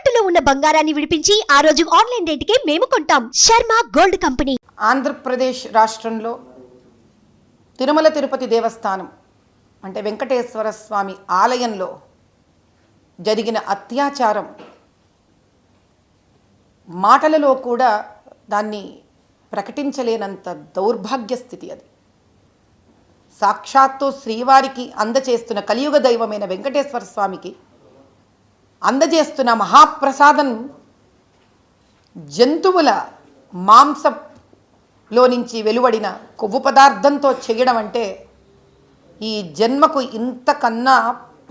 తాకట్టులో ఉన్న బంగారాన్ని విడిపించి ఆ రోజు ఆన్లైన్ రేటుకే మేము కొంటాం. Sharma gold company. ఆంధ్రప్రదేశ్ రాష్ట్రంలో తిరుమల తిరుపతి దేవస్థానం అంటే వెంకటేశ్వర స్వామి ఆలయంలో జరిగిన అత్యాచారం మాటలలో కూడా దాన్ని ప్రకటించలేనంత దౌర్భాగ్య స్థితి. అది సాక్షాత్తు శ్రీవారికి అందజేస్తున్న కలియుగ దైవమైన వెంకటేశ్వర స్వామికి అందజేస్తున్న మహాప్రసాదం జంతువుల మాంసంలో నుంచి వెలువడిన కొవ్వు పదార్థంతో చేయడం అంటే ఈ జన్మకు ఇంతకన్నా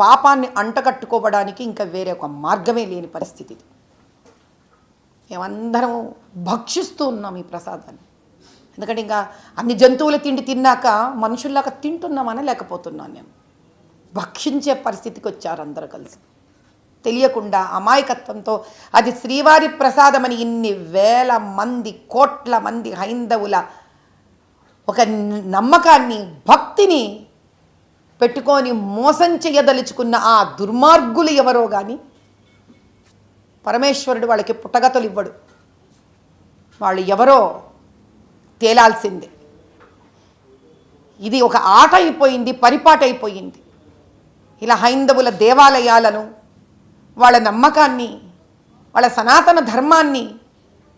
పాపాన్ని అంటకట్టుకోవడానికి ఇంకా వేరే ఒక మార్గమే లేని పరిస్థితి. మేమందరం భక్షిస్తూ ఉన్నాం ఈ ప్రసాదాన్ని. ఎందుకంటే ఇంకా అన్ని జంతువుల తిండి తిన్నాక మనుషుల్లాగా తింటున్నామని లేకపోతున్నాను. నేను భక్షించే పరిస్థితికి వచ్చారు అందరూ కలిసి. తెలియకుండా అమాయకత్వంతో అది శ్రీవారి ప్రసాదమని ఇన్ని వేల మంది కోట్ల మంది హైందవుల ఒక నమ్మకాన్ని భక్తిని పెట్టుకొని మోసం చేయదలుచుకున్న ఆ దుర్మార్గులు ఎవరో కానీ పరమేశ్వరుడు వాళ్ళకి పుట్టగతులు ఇవ్వడు. వాళ్ళు ఎవరో తేలాల్సిందే. ఇది ఒక ఆట అయిపోయింది, పరిపాట అయిపోయింది. ఇలా హైందవుల దేవాలయాలను, వాళ్ళ నమ్మకాన్ని, వాళ్ళ సనాతన ధర్మాన్ని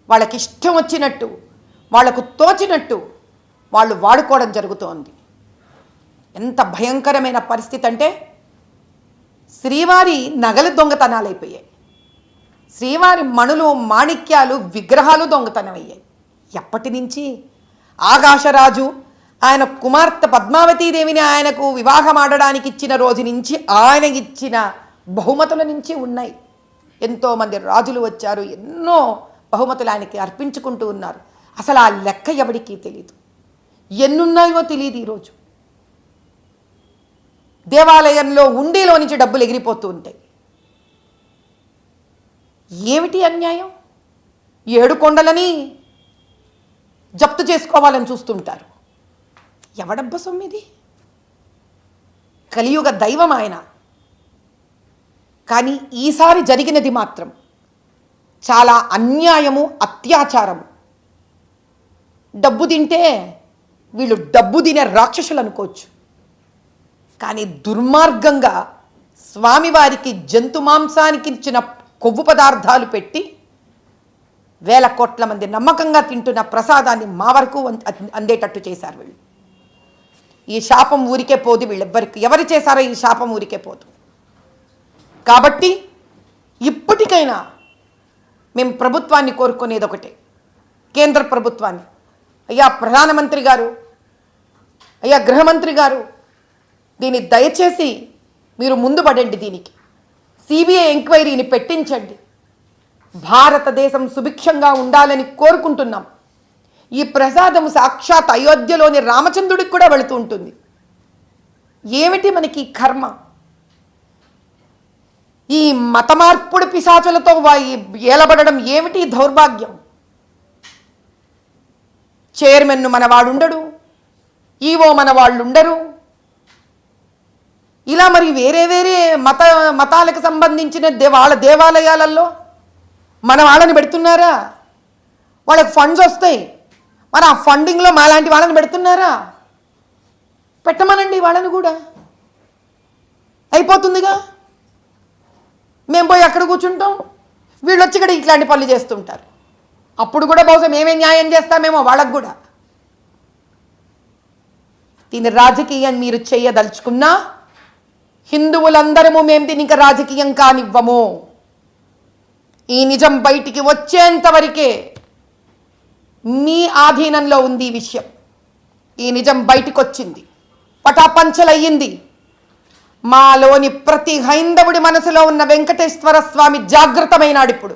వాళ్ళకిష్టం వచ్చినట్టు, వాళ్లకు తోచినట్టు వాళ్ళు వాడుకోవడం జరుగుతోంది. ఎంత భయంకరమైన పరిస్థితి అంటే శ్రీవారి నగలు దొంగతనాలు అయిపోయాయి. శ్రీవారి మణులు, మాణిక్యాలు, విగ్రహాలు దొంగతనమయ్యాయి. ఎప్పటి నుంచి? ఆకాశరాజు ఆయన కుమార్తె పద్మావతీదేవిని ఆయనకు వివాహం ఆడడానికి ఇచ్చిన రోజు నుంచి ఆయన ఇచ్చిన బహుమతుల నుంచి ఉన్నాయి. ఎంతోమంది రాజులు వచ్చారు, ఎన్నో బహుమతులు ఆయనకి అర్పించుకుంటూ ఉన్నారు. అసలు ఆ లెక్క ఎవడికి తెలియదు, ఎన్నున్నాయో తెలియదు. ఈరోజు దేవాలయంలో హుండీలో నుంచి డబ్బులు ఎగిరిపోతూ ఉంటాయి. ఏమిటి అన్యాయం? 7 కొండలని జప్తు చేసుకోవాలని చూస్తుంటారు. ఎవడబ్బ సొమ్మిది? కలియుగ దైవం ఆయన. కానీ ఈసారి జరిగినది మాత్రం చాలా అన్యాయము, అత్యాచారము. డబ్బు తింటే వీళ్ళు డబ్బు తినే రాక్షసులు అనుకోవచ్చు. కానీ దుర్మార్గంగా స్వామివారికి జంతు మాంసానికి ఇచ్చిన కొవ్వు పదార్థాలు పెట్టి వేల కోట్ల మంది నమ్మకంగా తింటున్న ప్రసాదాన్ని మా వరకు అందేటట్టు చేశారు వీళ్ళు. ఈ శాపం ఊరికే పోదు. వీళ్ళెవ్వరికి ఎవరు చేశారో ఈ శాపం ఊరికే పోదు. కాబట్టి ఇప్పటికైనా మేము ప్రభుత్వాన్ని కోరుకునేది ఒకటే, కేంద్ర ప్రభుత్వాన్ని. అయ్యా ప్రధానమంత్రి గారు, అయ్యా గృహమంత్రి గారు, దీన్ని దయచేసి మీరు ముందు పడండి. దీనికి సిబిఐ ఎంక్వైరీని పెట్టించండి. భారతదేశం సుభిక్షంగా ఉండాలని కోరుకుంటున్నాం. ఈ ప్రసాదం సాక్షాత్ అయోధ్యలోని రామచంద్రుడికి కూడా వెళుతూ ఉంటుంది. ఏమిటి మనకి కర్మ? ఈ మత మార్పుడు పిశాచులతో ఏలబడడం ఏమిటి దౌర్భాగ్యం? చైర్మన్ మన వాడు ఉండడు, ఈవో మన వాళ్ళు ఉండరు. ఇలా మరి వేరే వేరే మతాలకు సంబంధించిన వాళ్ళ దేవాలయాలలో మన వాళ్ళని పెడుతున్నారా? వాళ్ళకి ఫండ్స్ వస్తాయి, మరి ఆ ఫండింగ్లో మాలాంటి వాళ్ళని పెడుతున్నారా? పెట్టమనండి వాళ్ళని కూడా, అయిపోతుందిగా. మేము పోయి అక్కడ కూర్చుంటాం, వీళ్ళు వచ్చి ఇక్కడ ఇట్లాంటి పనులు చేస్తుంటారు. అప్పుడు కూడా బహుశా మేమే న్యాయం చేస్తామేమో వాళ్ళకు కూడా. దీన్ని రాజకీయం మీరు చేయదలుచుకున్నా హిందువులందరము మేము దీన్ని ఇంకా రాజకీయం కానివ్వము. ఈ నిజం బయటికి వచ్చేంత వరకే మీ ఆధీనంలో ఉంది ఈ విషయం. ఈ నిజం బయటికి వచ్చింది, పటాపంచలయ్యింది. మాలోని ప్రతి హైందవుడి మనసులో ఉన్న వెంకటేశ్వర స్వామి జాగృతమైనాడు. ఇప్పుడు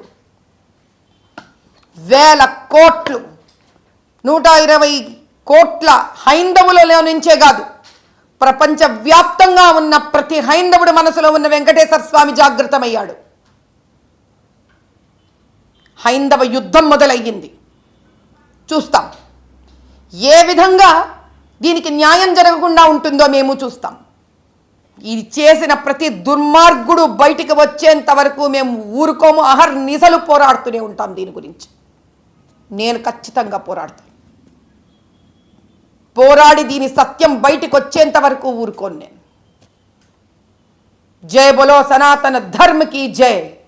వేల కోట్లు, 120 కోట్ల హైందవులలో నుంచే కాదు, ప్రపంచవ్యాప్తంగా ఉన్న ప్రతి హైందవుడి మనసులో ఉన్న వెంకటేశ్వర స్వామి జాగృతమయ్యాడు. హైందవ యుద్ధం మొదలయ్యింది. చూస్తాం ఏ విధంగా దీనికి న్యాయం జరగకుండా ఉంటుందో మేము చూస్తాం. ఇది చేసిన ప్రతి దుర్మార్గుడు బయటికి వచ్చేంత వరకు మేము ఊరుకోము, అహర్నిశలు పోరాడుతూనే ఉంటాం దీని గురించి. నేను ఖచ్చితంగా పోరాడతాను. పోరాడి దీని సత్యం బయటికి వచ్చేంత వరకు ఊరుకోను నేను. జై బోలో సనాతన ధర్మ की जय.